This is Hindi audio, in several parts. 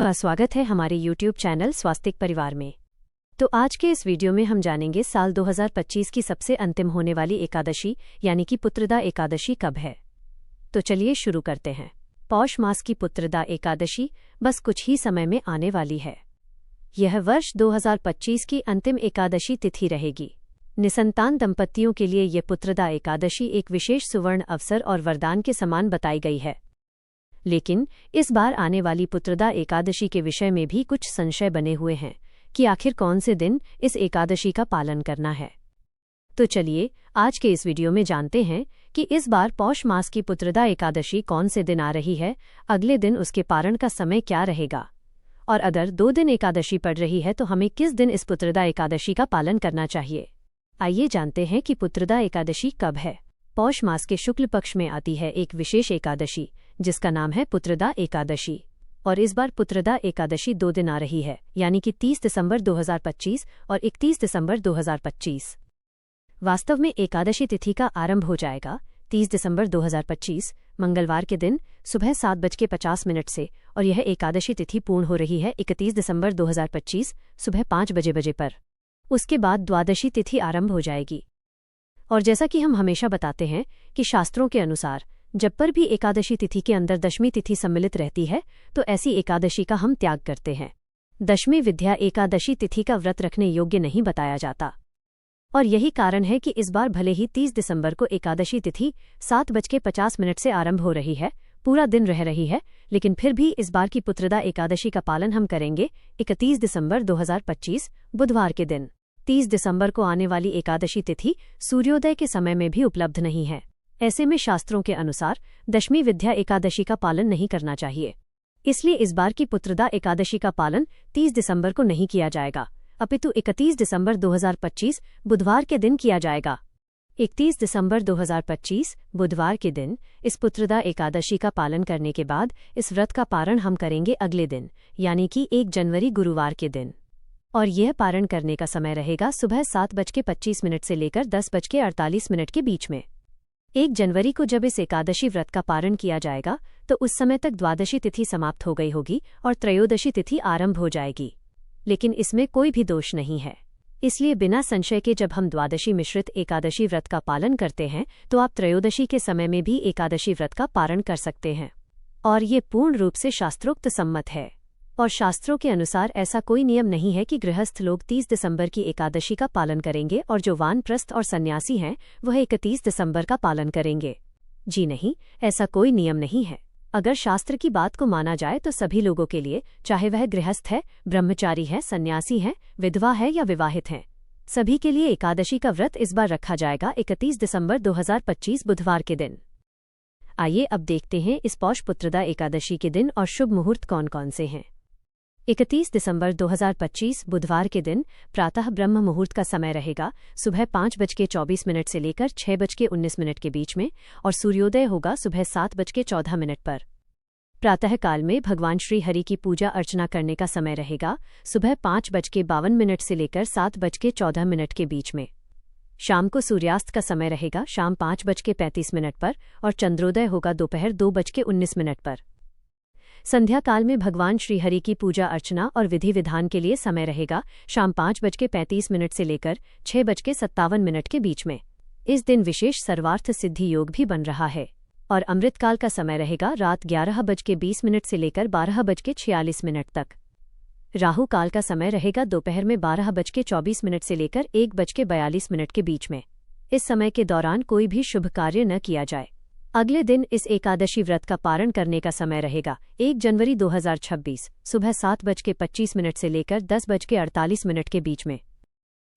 आपका स्वागत है हमारे YouTube चैनल स्वास्तिक परिवार में। तो आज के इस वीडियो में हम जानेंगे साल 2025 की सबसे अंतिम होने वाली एकादशी यानी कि पुत्रदा एकादशी कब है। तो चलिए शुरू करते हैं। पौष मास की पुत्रदा एकादशी बस कुछ ही समय में आने वाली है। यह वर्ष 2025 की अंतिम एकादशी तिथि रहेगी। निसंतान दंपतियों के लिए ये पुत्रदा एकादशी एक विशेष सुवर्ण अवसर और वरदान के समान बताई गई है। लेकिन इस बार आने वाली पुत्रदा एकादशी के विषय में भी कुछ संशय बने हुए हैं कि आखिर कौन से दिन इस एकादशी का पालन करना है। तो चलिए आज के इस वीडियो में जानते हैं कि इस बार पौष मास की पुत्रदा एकादशी कौन से दिन आ रही है, अगले दिन उसके पारण का समय क्या रहेगा, और अगर 2 दिन एकादशी पड़ रही है तो हमें किस दिन इस पुत्रदा एकादशी का पालन करना चाहिए। आइए जानते हैं कि पुत्रदा एकादशी कब है। पौष मास के शुक्ल पक्ष में आती है एक विशेष एकादशी जिसका नाम है पुत्रदा एकादशी, और इस बार पुत्रदा एकादशी 2 दिन आ रही है, यानी कि 30 दिसंबर 2025 और 31 दिसंबर 2025। वास्तव में एकादशी तिथि का आरंभ हो जाएगा 30 दिसंबर 2025 मंगलवार के दिन सुबह 7:50 से, और यह एकादशी तिथि पूर्ण हो रही है 31 दिसंबर 2025 सुबह 5 बजे पर। उसके बाद द्वादशी तिथि आरंभ हो जाएगी। और जैसा कि हम हमेशा बताते हैं कि शास्त्रों के अनुसार जब पर भी एकादशी तिथि के अंदर दशमी तिथि सम्मिलित रहती है तो ऐसी एकादशी का हम त्याग करते हैं। दशमी विद्या एकादशी तिथि का व्रत रखने योग्य नहीं बताया जाता, और यही कारण है कि इस बार भले ही 30 दिसंबर को एकादशी तिथि 7:50 से आरंभ हो रही है, पूरा दिन रह रही है, लेकिन फिर भी इस बार की पुत्रदा एकादशी का पालन हम करेंगे 31 दिसंबर 2025 बुधवार के दिन। 30 दिसंबर को आने वाली एकादशी तिथि सूर्योदय के समय में भी उपलब्ध नहीं है। ऐसे में शास्त्रों के अनुसार दशमी विद्या एकादशी का पालन नहीं करना चाहिए। इसलिए इस बार की पुत्रदा एकादशी का पालन 30 दिसंबर को नहीं किया जाएगा, अपितु 31 दिसंबर 2025 बुधवार के दिन किया जाएगा। 31 दिसंबर 2025 बुधवार के दिन इस पुत्रदा एकादशी का पालन करने के बाद इस व्रत का पारण हम करेंगे अगले दिन, यानी कि 1 जनवरी गुरुवार के दिन। और यह पारण करने का समय रहेगा सुबह 7:25 से लेकर 10:48 के बीच में। 1 जनवरी को जब इस एकादशी व्रत का पारण किया जाएगा तो उस समय तक द्वादशी तिथि समाप्त हो गई होगी और त्रयोदशी तिथि आरंभ हो जाएगी। लेकिन इसमें कोई भी दोष नहीं है, इसलिए बिना संशय के जब हम द्वादशी मिश्रित एकादशी व्रत का पालन करते हैं तो आप त्रयोदशी के समय में भी एकादशी व्रत का पारण कर सकते हैं, और ये पूर्ण रूप से शास्त्रोक्त सम्मत है। और शास्त्रों के अनुसार ऐसा कोई नियम नहीं है कि गृहस्थ लोग 30 दिसंबर की एकादशी का पालन करेंगे और जो वानप्रस्थ और सन्यासी हैं वह 31 दिसंबर का पालन करेंगे। जी नहीं, ऐसा कोई नियम नहीं है। अगर शास्त्र की बात को माना जाए तो सभी लोगों के लिए, चाहे वह गृहस्थ है, ब्रह्मचारी है, सन्यासी है, विधवा है या विवाहित है, सभी के लिए एकादशी का व्रत इस बार रखा जाएगा 31 दिसंबर 2025 बुधवार के दिन। आइए अब देखते हैं इस पौष पुत्रदा एकादशी के दिन और शुभ मुहूर्त कौन कौन से हैं। 31 दिसंबर 2025 बुधवार के दिन प्रातः ब्रह्म मुहूर्त का समय रहेगा सुबह 5:24 से लेकर 6:19 के बीच में, और सूर्योदय होगा सुबह 7:14 पर। प्रातः काल में भगवान श्री हरि की पूजा अर्चना करने का समय रहेगा सुबह 5:52 से लेकर 7:14 के बीच में। शाम को सूर्यास्त का समय रहेगा शाम 5:35 पर, और चंद्रोदय होगा दोपहर 2:19 पर। संध्या काल में भगवान श्रीहरि की पूजा अर्चना और विधि विधान के लिए समय रहेगा शाम 5:35 से लेकर 6:57 के बीच में। इस दिन विशेष सर्वार्थ सिद्धि योग भी बन रहा है, और अमृतकाल का समय रहेगा रात 11:20 से लेकर 12:46 तक। राहु काल का समय रहेगा दोपहर में 12:24 से लेकर 1:42 के बीच में। इस समय के दौरान कोई भी शुभ कार्य न किया जाए। अगले दिन इस एकादशी व्रत का पारण करने का समय रहेगा 1 जनवरी 2026 सुबह 7:25 से लेकर 10:48 के बीच में।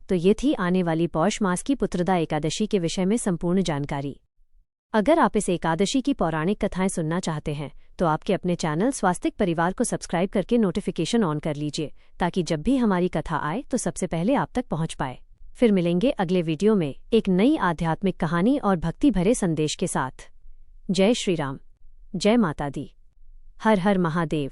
तो ये थी आने वाली पौष मास की पुत्रदा एकादशी के विषय में संपूर्ण जानकारी। अगर आप इस एकादशी की पौराणिक कथाएं सुनना चाहते हैं तो आपके अपने चैनल स्वास्तिक परिवार को सब्सक्राइब करके नोटिफिकेशन ऑन कर लीजिए, ताकि जब भी हमारी कथा आए तो सबसे पहले आप तक पहुंच पाए। फिर मिलेंगे अगले वीडियो में एक नई आध्यात्मिक कहानी और भक्ति भरे संदेश के साथ। जय श्री राम, जय माता दी, हर हर महादेव।